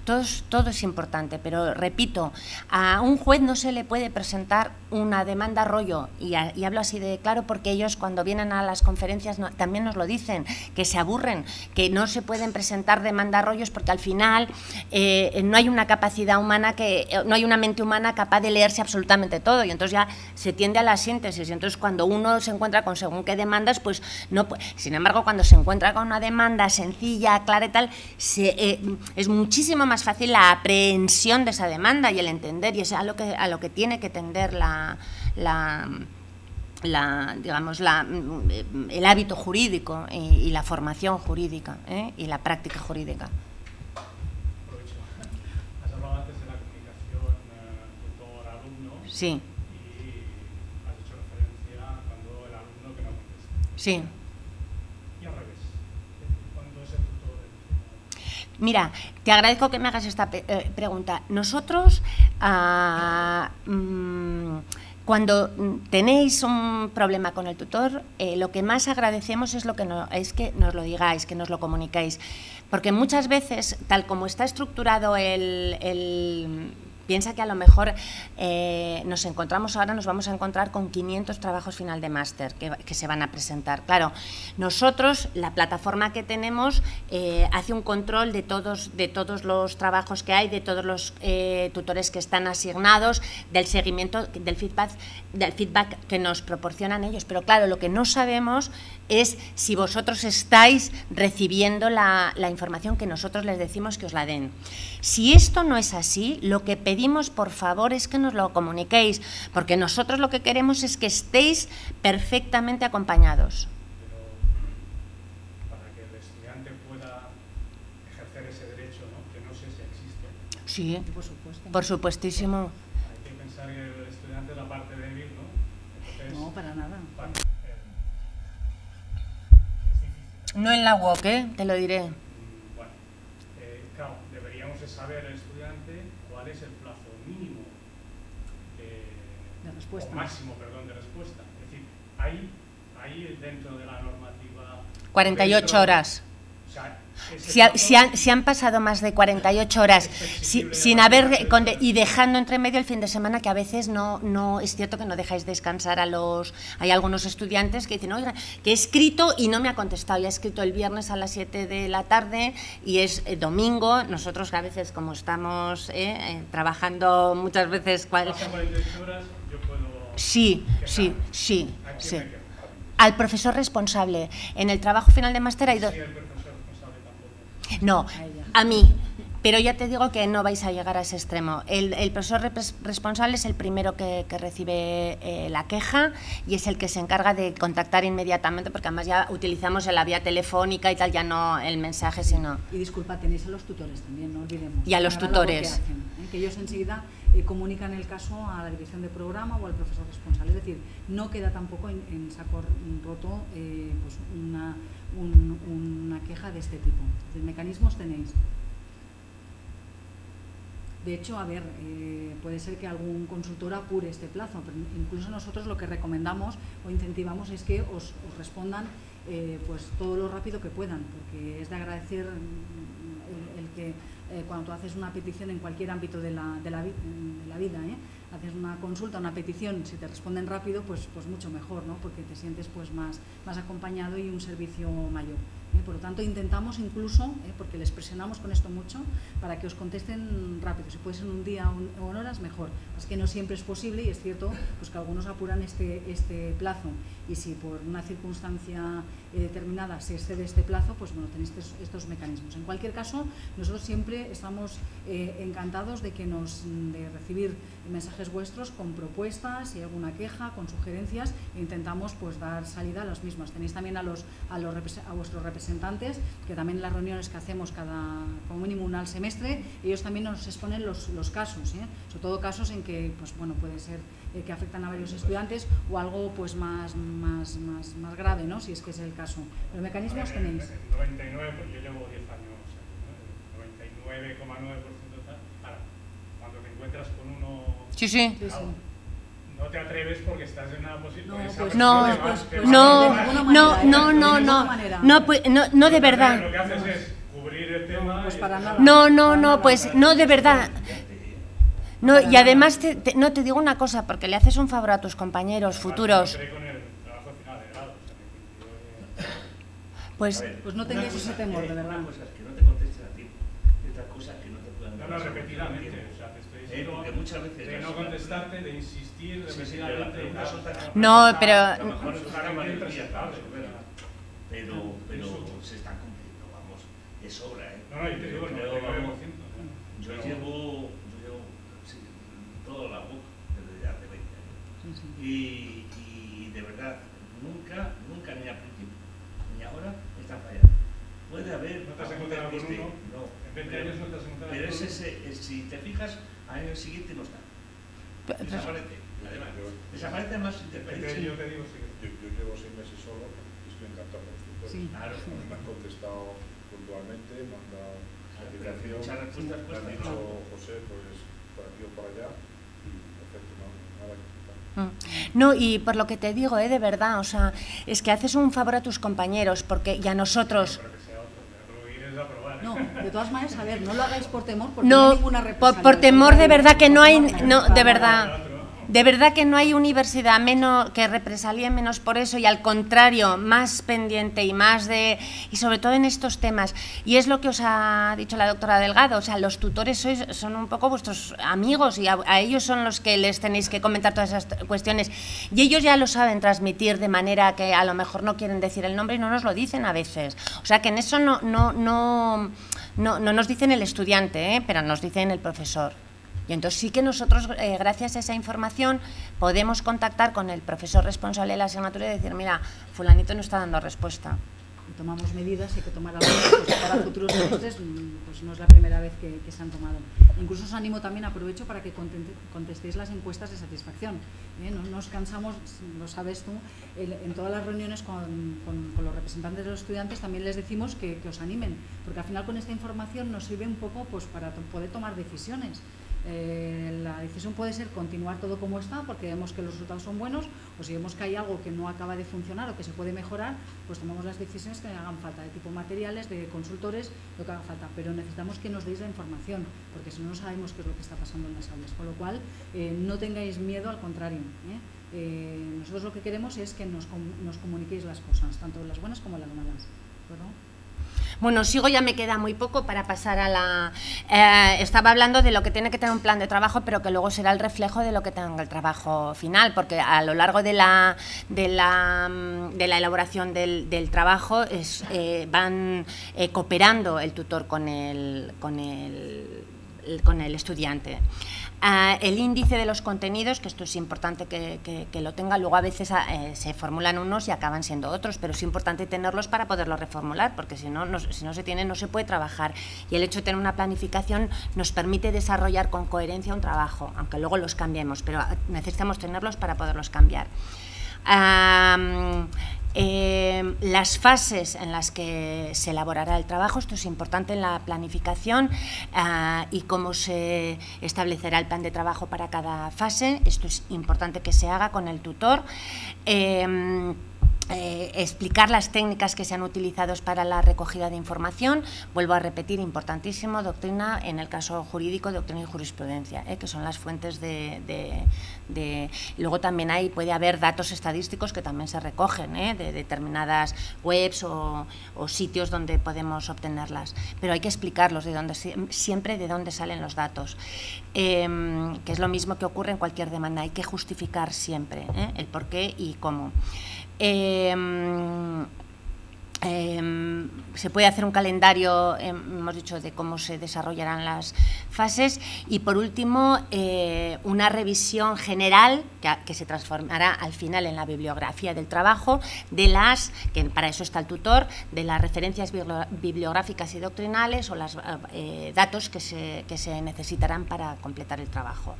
todo es importante, pero repito, a un juez no se le puede presentar una demanda rollo, y hablo así de claro porque ellos cuando vienen a las conferencias también nos lo dicen, que se aburren, que no se pueden presentar demanda rollos porque al final no hay una capacidad humana, no hay una mente humana capaz de leerse absolutamente todo, y entonces ya se tiende a la síntesis, y entonces cuando uno se encuentra con según qué demandas, pues no. Sin embargo, cuando se encuentra con una demanda sencilla, clara y tal, es muchísimo más fácil la aprehensión de esa demanda y el entender, y es a lo que tiene que tender el hábito jurídico y la formación jurídica y la práctica jurídica. Aprovecho. Has hablado antes de la comunicación tutor-alumno. Sí. Y has hecho referencia cuando el alumno que no contesta. Sí. Y al revés. Cuando es el tutor. Mira, te agradezco que me hagas esta pregunta. Nosotros, cuando tenéis un problema con el tutor, lo que más agradecemos es que nos lo digáis, que nos lo comuniquéis. Porque muchas veces, tal como está estructurado piensa que a lo mejor nos vamos a encontrar con 500 trabajos final de máster que se van a presentar. Claro, nosotros, la plataforma que tenemos, hace un control de todos los trabajos que hay, de todos los tutores que están asignados, del seguimiento, del feedback que nos proporcionan ellos. Pero claro, lo que no sabemos es si vosotros estáis recibiendo la información que nosotros les decimos que os la den. Si esto no es así, lo que pedimos, por favor, es que nos lo comuniquéis, porque nosotros lo que queremos es que estéis perfectamente acompañados. Pero para que el estudiante pueda ejercer ese derecho, ¿no? Que no sé si existe. Sí, Por supuesto. por supuestísimo. Hay que pensar que el estudiante es la parte débil, ¿no? Entonces, No, para nada. es difícil. No en la UOC, te lo diré. Bueno, claro, deberíamos de saber el estudiante cuál es el plazo mínimo De respuesta. o máximo, perdón, de respuesta. Es decir, hay dentro de la normativa 48 horas. O sea, Si han pasado más de 48 horas sin haber y dejando entre medio el fin de semana, que a veces no es cierto que no dejáis descansar hay algunos estudiantes que dicen, oiga, que he escrito y no me ha contestado, ya he escrito el viernes a las 7 de la tarde y es domingo. Nosotros a veces, como estamos trabajando muchas veces... pasan 48 horas, yo puedo... Sí. ¿A quién me quejo? Al profesor responsable. En el trabajo final de máster hay dos... Sí, el profesor responsable tampoco. No, a mí, pero ya te digo que no vais a llegar a ese extremo. El profesor responsable es el primero que recibe la queja y es el que se encarga de contactar inmediatamente, porque además ya utilizamos la vía telefónica y tal, ya no el mensaje, sino... Y disculpa, tenéis a los tutores también, no olvidemos. Y a los Hagan la labor tutores. que hacen, que ellos enseguida comunican el caso a la dirección de programa o al profesor responsable. Es decir, no queda tampoco en saco roto pues una queja de este tipo. ¿De mecanismos tenéis? De hecho, a ver, puede ser que algún consultor apure este plazo, pero incluso nosotros lo que recomendamos o incentivamos es que os respondan pues todo lo rápido que puedan, porque es de agradecer el que cuando tú haces una petición en cualquier ámbito de la vida, haces una consulta, una petición, si te responden rápido, pues mucho mejor, ¿no? Porque te sientes pues más acompañado y un servicio mayor. Por lo tanto, intentamos incluso, porque les presionamos con esto mucho, para que os contesten rápido. Si puede ser un día o en horas, mejor. Es que no siempre es posible y es cierto pues que algunos apuran este plazo. Y si por una circunstancia determinada se excede este plazo, pues bueno, tenéis estos mecanismos. En cualquier caso, nosotros siempre estamos encantados de recibir mensajes vuestros con propuestas, si hay alguna queja, con sugerencias, e intentamos pues dar salida a las mismas. Tenéis también a vuestros representantes, que también en las reuniones que hacemos como mínimo una al semestre, ellos también nos exponen los casos, sobre todo casos en que pues bueno, puede ser que afectan a varios estudiantes o algo pues más grave, ¿no? Si es que es el caso. Los mecanismos tenéis. 99, pues yo llevo 10 años, o sea, 99,9% tal. Ahora, cuando te encuentras con uno... Sí. Claro, no te atreves porque estás en una posición... No, de verdad. Lo que haces es cubrir el tema pues para nada. No, pues no, de verdad. No, y además no te digo una cosa, porque le haces un favor a tus compañeros futuros. Pues no tengáis ese temor, de verdad. Una cosa es que no te contesten a ti, y otra cosa es que no te puedan No, repetidamente, o sea, te estoy diciendo porque muchas veces de no contestarte, de insistir repetidamente. No, pero a lo mejor es una mayoría para resolverla, pero se están cumpliendo, vamos, es sobra, ¿eh? No, yo te digo, el 99%. Yo llevo sí, toda la boca desde hace 20 años. Y de verdad, nunca ni al principio, ni ahora, está fallando. Puede haber... ¿No te has encontrado con uno? No. En 20 años no te has encontrado con uno. Pero si te fijas, al año siguiente no está. Desaparece. Además, desaparece más interferencia. Yo te digo, sí. Yo llevo 6 meses solo y estoy encantado con los tutores. Sí. Claro. Me han contestado puntualmente, me han dado explicación, muchas respuestas me han dicho, José, pues por aquí o por allá, y perfecto, nada que contar. No, y por lo que te digo, de verdad, o sea, es que haces un favor a tus compañeros, porque y a nosotros. No, de todas maneras, a ver, no lo hagáis por temor, porque No, no hay ninguna represalia. por temor de verdad que no hay, no, de verdad que no hay universidad menos que represalie menos por eso, y al contrario, más pendiente y más y sobre todo en estos temas. Y es lo que os ha dicho la doctora Delgado, o sea, los tutores son un poco vuestros amigos, y a ellos son los que les tenéis que comentar todas esas cuestiones, y ellos ya lo saben transmitir de manera que a lo mejor no quieren decir el nombre y no nos lo dicen a veces. O sea, que en eso no nos dicen el estudiante, pero nos dicen el profesor. Y entonces sí que nosotros, gracias a esa información, podemos contactar con el profesor responsable de la asignatura y decir, mira, fulanito no está dando respuesta. Y tomamos medidas, hay que tomar algunas, pues para futuros semestres, pues no es la primera vez que se han tomado. Incluso os animo también, aprovecho para que contestéis las encuestas de satisfacción. No nos cansamos, lo sabes tú, en todas las reuniones con los representantes de los estudiantes también les decimos que os animen, porque al final con esta información nos sirve un poco pues para poder tomar decisiones. La decisión puede ser continuar todo como está porque vemos que los resultados son buenos, o si vemos que hay algo que no acaba de funcionar o que se puede mejorar, pues tomamos las decisiones que hagan falta, de tipo materiales, de consultores, lo que haga falta, pero necesitamos que nos deis la información, porque si no, no sabemos qué es lo que está pasando en las aulas, con lo cual no tengáis miedo, al contrario. Nosotros lo que queremos es que nos comuniquéis las cosas, tanto las buenas como las malas, ¿verdad? Bueno, sigo, ya me queda muy poco para pasar a la... estaba hablando de lo que tiene que tener un plan de trabajo, pero que luego será el reflejo de lo que tenga el trabajo final, porque a lo largo de la elaboración del trabajo van cooperando el tutor con el estudiante. El índice de los contenidos, que esto es importante que lo tenga, luego a veces se formulan unos y acaban siendo otros, pero es importante tenerlos para poderlos reformular, porque si no se tiene, no se puede trabajar. Y el hecho de tener una planificación nos permite desarrollar con coherencia un trabajo, aunque luego los cambiemos, pero necesitamos tenerlos para poderlos cambiar. Las fases en las que se elaborará el trabajo, esto es importante en la planificación, y cómo se establecerá el plan de trabajo para cada fase, esto es importante que se haga con el tutor. Explicar las técnicas que se han utilizado para la recogida de información, vuelvo a repetir, importantísimo, doctrina, en el caso jurídico, doctrina y jurisprudencia, que son las fuentes luego también puede haber datos estadísticos que también se recogen de determinadas webs o sitios donde podemos obtenerlas, pero hay que explicarlos siempre de dónde salen los datos, que es lo mismo que ocurre en cualquier demanda, hay que justificar siempre el por qué y cómo. Se puede hacer un calendario, hemos dicho, de cómo se desarrollarán las fases, y por último una revisión general que se transformará al final en la bibliografía del trabajo, que para eso está el tutor, de las referencias bibliográficas y doctrinales o los datos que se necesitarán para completar el trabajo.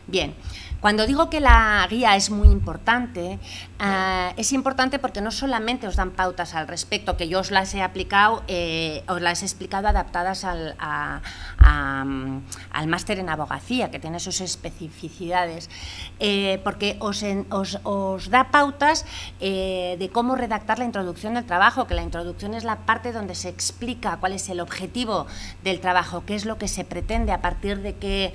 Bien, cuando digo que la guía es muy importante, es importante porque no solamente os dan pautas al respecto, que yo os las he aplicado, os las he explicado adaptadas al máster en abogacía, que tiene sus especificidades, porque os da pautas de cómo redactar la introducción del trabajo, que la introducción es la parte donde se explica cuál es el objetivo del trabajo, qué es lo que se pretende, a partir de qué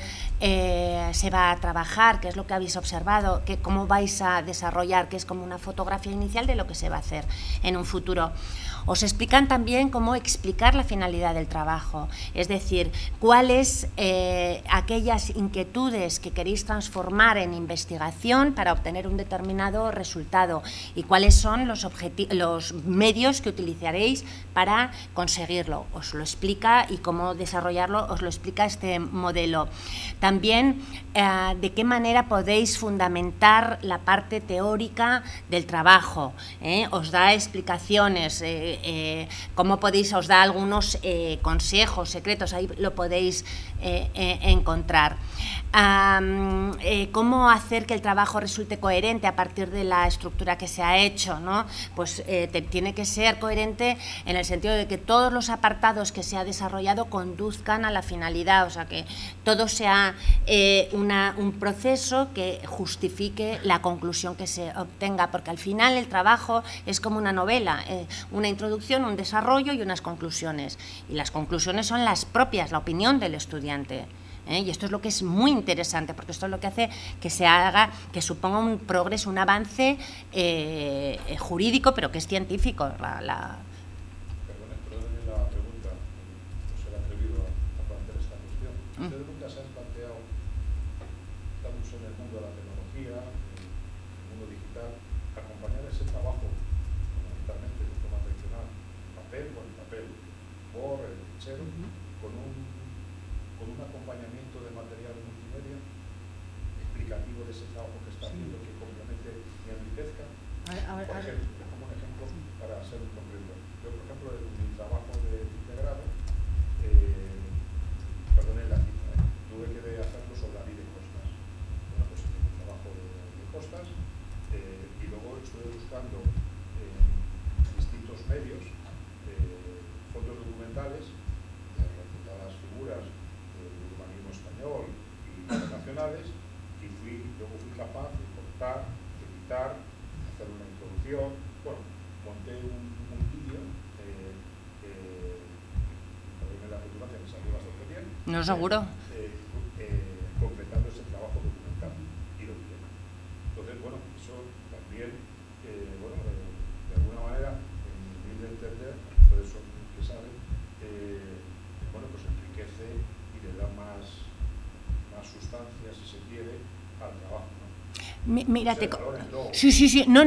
se va a trabajar, qué es lo que habéis observado, cómo vais a desarrollar, que es como una fotografía inicial de lo que se va a hacer en un futuro. Os explican también cómo explicar la finalidad del trabajo, es decir, cuáles aquellas inquietudes que queréis transformar en investigación para obtener un determinado resultado y cuáles son los medios que utilizaréis para conseguirlo. Os lo explica, y cómo desarrollarlo os lo explica este modelo. También de qué manera podéis fundamentar la parte teórica del trabajo, os da explicaciones, cómo podéis, os da algunos consejos secretos, ahí lo podéis encontrar. Cómo hacer que el trabajo resulte coherente a partir de la estructura que se ha hecho, ¿no? Pues tiene que ser coherente en el sentido de que todos los apartados que se ha desarrollado conduzcan a la finalidad, o sea, que todo sea un proceso que justifique la conclusión que se obtenga, porque al final el trabajo es como una novela, una introducción, un desarrollo y unas conclusiones, y las conclusiones son las propias, la opinión del estudiante. Y esto es lo que es muy interesante, porque esto es lo que hace que se haga, que suponga un progreso, un avance jurídico, pero que es científico. Perdónenme la pregunta, no se le ha atrevido a plantear esta cuestión. ¿Ustedes nunca se han planteado, estamos en el mundo de la tecnología, en el mundo digital, acompañar ese trabajo, fundamentalmente de forma tradicional, papel, con el papel, por el fichero, con un acompañamiento de material multimedia explicativo de ese trabajo que está haciendo, que complemente y enriquezca? Por ejemplo, como un ejemplo, para ser un concreto. Yo, por ejemplo, en mi trabajo de grado, perdonen la cita, tuve que hacerlo sobre la ley de costas. Bueno, pues hice un trabajo de costas y luego estuve buscando en distintos medios fondos documentales de reputadas figuras del urbanismo español y internacionales, y luego fui capaz de cortar, de quitar, hacer una introducción. Bueno, monté un vídeo en la fotografía me salió bastante bien. No, seguro. Completando ese trabajo documental y lo vi. Entonces, bueno, eso también, de alguna manera, en mi humilde entender, ustedes son los que saben, bueno, pues enriquece y le da más sustancia, si se quiere, al trabajo, ¿no? Mira, sí, no,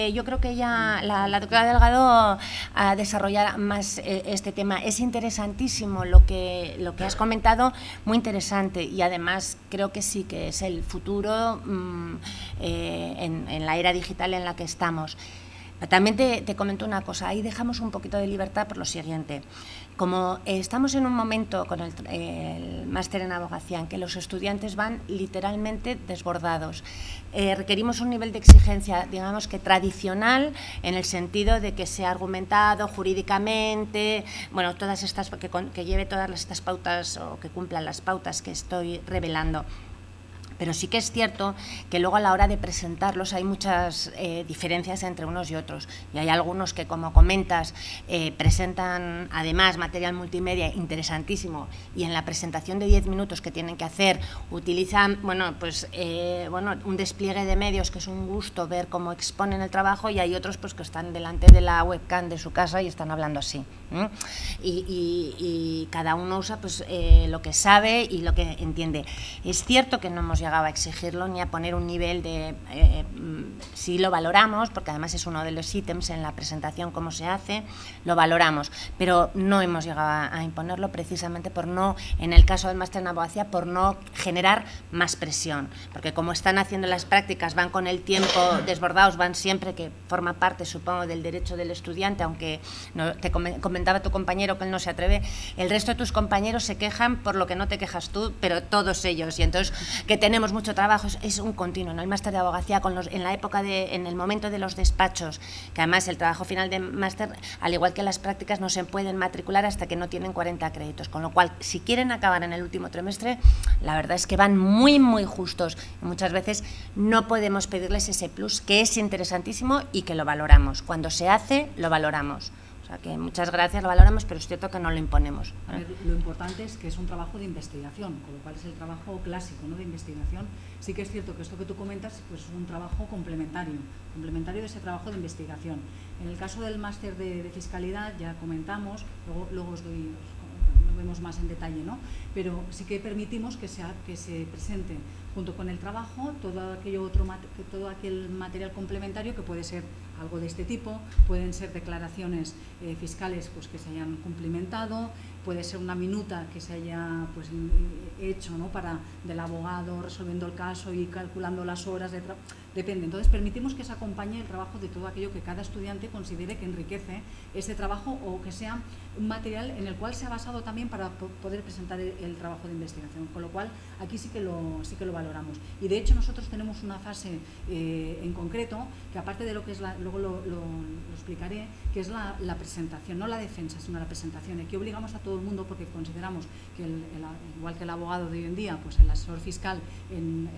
yo creo que ella, la doctora Delgado, a desarrollar más este tema. Es interesantísimo lo que has comentado, muy interesante, y además creo que sí que es el futuro en la era digital en la que estamos. También te comento una cosa, ahí dejamos un poquito de libertad por lo siguiente. Como estamos en un momento con el máster en abogacía en que los estudiantes van literalmente desbordados, requerimos un nivel de exigencia, digamos que tradicional, en el sentido de que sea argumentado jurídicamente, bueno, todas estas, que lleve todas estas pautas o que cumplan las pautas que estoy revelando. Pero sí que es cierto que luego a la hora de presentarlos hay muchas diferencias entre unos y otros, y hay algunos que, como comentas, presentan además material multimedia interesantísimo, y en la presentación de 10 minutos que tienen que hacer utilizan un despliegue de medios que es un gusto ver cómo exponen el trabajo, y hay otros pues que están delante de la webcam de su casa y están hablando así, y cada uno usa pues lo que sabe y lo que entiende. Es cierto que no hemos llegado a exigirlo ni a poner un nivel de... sí lo valoramos, porque además es uno de los ítems en la presentación, cómo se hace, lo valoramos, pero no hemos llegado a imponerlo, precisamente por no, en el caso del máster en abogacía, por no generar más presión, porque como están haciendo las prácticas, van con el tiempo desbordados, van siempre, que forma parte, supongo, del derecho del estudiante, aunque no, te comentaba tu compañero que él no se atreve, el resto de tus compañeros se quejan por lo que no te quejas tú, pero todos ellos, y entonces que tenemos tenemos mucho trabajo, es un continuo, ¿no? El máster de abogacía en la época en el momento de los despachos, que además el trabajo final de máster, al igual que las prácticas, no se pueden matricular hasta que no tienen 40 créditos, con lo cual, si quieren acabar en el último trimestre, la verdad es que van muy, muy justos. Muchas veces no podemos pedirles ese plus, que es interesantísimo y que lo valoramos. Cuando se hace, lo valoramos. O sea que muchas gracias, lo valoramos, pero es cierto que no lo imponemos. A ver, lo importante es que es un trabajo de investigación, con lo cual es el trabajo clásico, ¿no?, de investigación. Sí que es cierto que esto que tú comentas pues, es un trabajo complementario de ese trabajo de investigación. En el caso del máster de fiscalidad ya comentamos, luego lo vemos más en detalle, ¿no? Pero sí que permitimos que se presente junto con el trabajo todo aquel material complementario que puede ser algo de este tipo, pueden ser declaraciones fiscales pues, que se hayan cumplimentado, puede ser una minuta que se haya pues, hecho, ¿no?, del abogado resolviendo el caso y calculando las horas de trabajo, depende. Entonces permitimos que se acompañe el trabajo de todo aquello que cada estudiante considere que enriquece ese trabajo o que sea un material en el cual se ha basado también para poder presentar el trabajo de investigación, con lo cual aquí sí que lo valoramos. Y de hecho nosotros tenemos una fase en concreto que, aparte de lo que es luego lo explicaré, que es la presentación, no la defensa, sino la presentación. Aquí obligamos a todo el mundo porque consideramos que igual que el abogado de hoy en día, pues el asesor fiscal en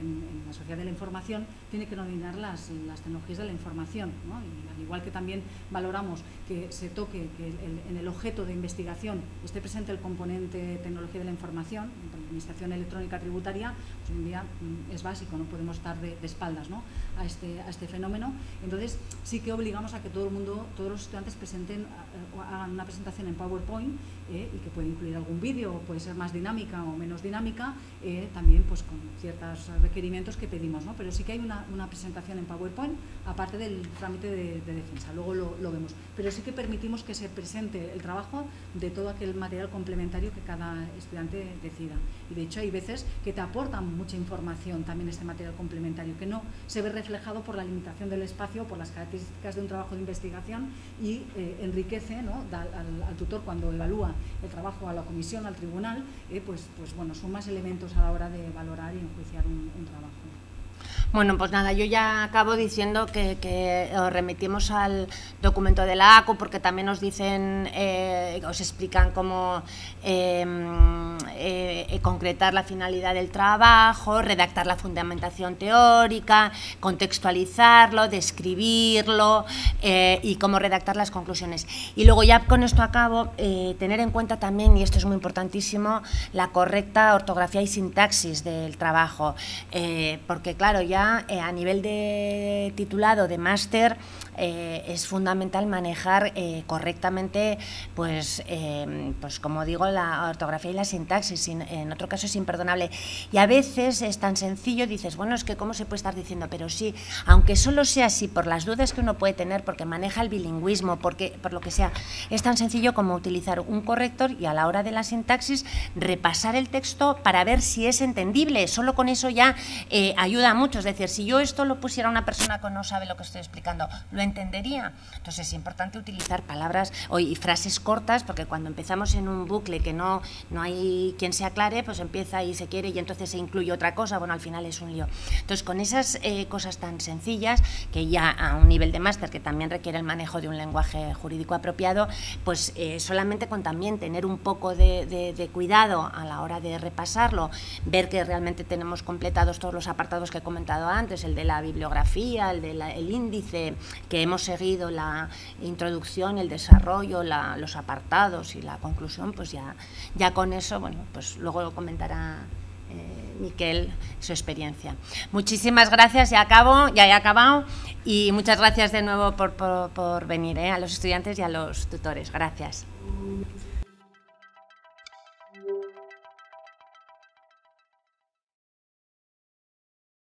la sociedad de la información tiene que dominar las tecnologías de la información, ¿no? Y al igual que también valoramos que se toque que en el objeto de investigación esté presente el componente tecnología de la información, administración electrónica tributaria, pues hoy en día es básico, no podemos estar de espaldas, ¿no?, a este fenómeno. Entonces sí que obligamos a que todos los estudiantes hagan una presentación en PowerPoint y que puede incluir algún vídeo, puede ser más dinámica o menos dinámica, también pues con ciertos requerimientos que pedimos, ¿no? Pero sí que hay una presentación en PowerPoint, aparte del trámite de defensa, luego lo vemos. Pero sí que permitimos que se presente el trabajo de todo aquel material complementario que cada estudiante decida. Y de hecho hay veces que te aportan mucha información también este material complementario, que no se ve reflejado por la limitación del espacio, por las características de un trabajo de investigación, y enriquece, ¿no?, al tutor cuando evalúa el trabajo, a la comisión, al tribunal, pues bueno, son más elementos a la hora de valorar y enjuiciar un trabajo. Bueno, pues nada, yo ya acabo diciendo que os remitimos al documento de la ACU, porque también os dicen, os explican cómo concretar la finalidad del trabajo, redactar la fundamentación teórica, contextualizarlo, describirlo y cómo redactar las conclusiones. Y luego ya con esto acabo, tener en cuenta también, y esto es muy importantísimo, la correcta ortografía y sintaxis del trabajo, porque claro, ya a nivel de titulado, de máster, es fundamental manejar correctamente, pues como digo, la ortografía y la sintaxis. En otro caso es imperdonable. Y a veces es tan sencillo, dices, bueno, es que cómo se puede estar diciendo, pero sí, aunque solo sea así, por las dudas que uno puede tener, porque maneja el bilingüismo, por lo que sea, es tan sencillo como utilizar un corrector y a la hora de la sintaxis repasar el texto para ver si es entendible. Solo con eso ya ayuda mucho. Es decir, si yo esto lo pusiera a una persona que no sabe lo que estoy explicando, ¿lo entendería? Entonces es importante utilizar palabras y frases cortas, porque cuando empezamos en un bucle que no hay quien se aclare, pues empieza y se quiere y entonces se incluye otra cosa, bueno, al final es un lío. Entonces con esas cosas tan sencillas, que ya a un nivel de máster que también requiere el manejo de un lenguaje jurídico apropiado, pues solamente con también tener un poco de cuidado a la hora de repasarlo, ver que realmente tenemos completados todos los apartados que he comentado antes, el de la bibliografía, el índice, que hemos seguido la introducción, el desarrollo, los apartados y la conclusión, pues ya con eso, bueno, pues luego lo comentará Miquel, su experiencia. Muchísimas gracias, ya he acabado, y muchas gracias de nuevo por venir, a los estudiantes y a los tutores. Gracias.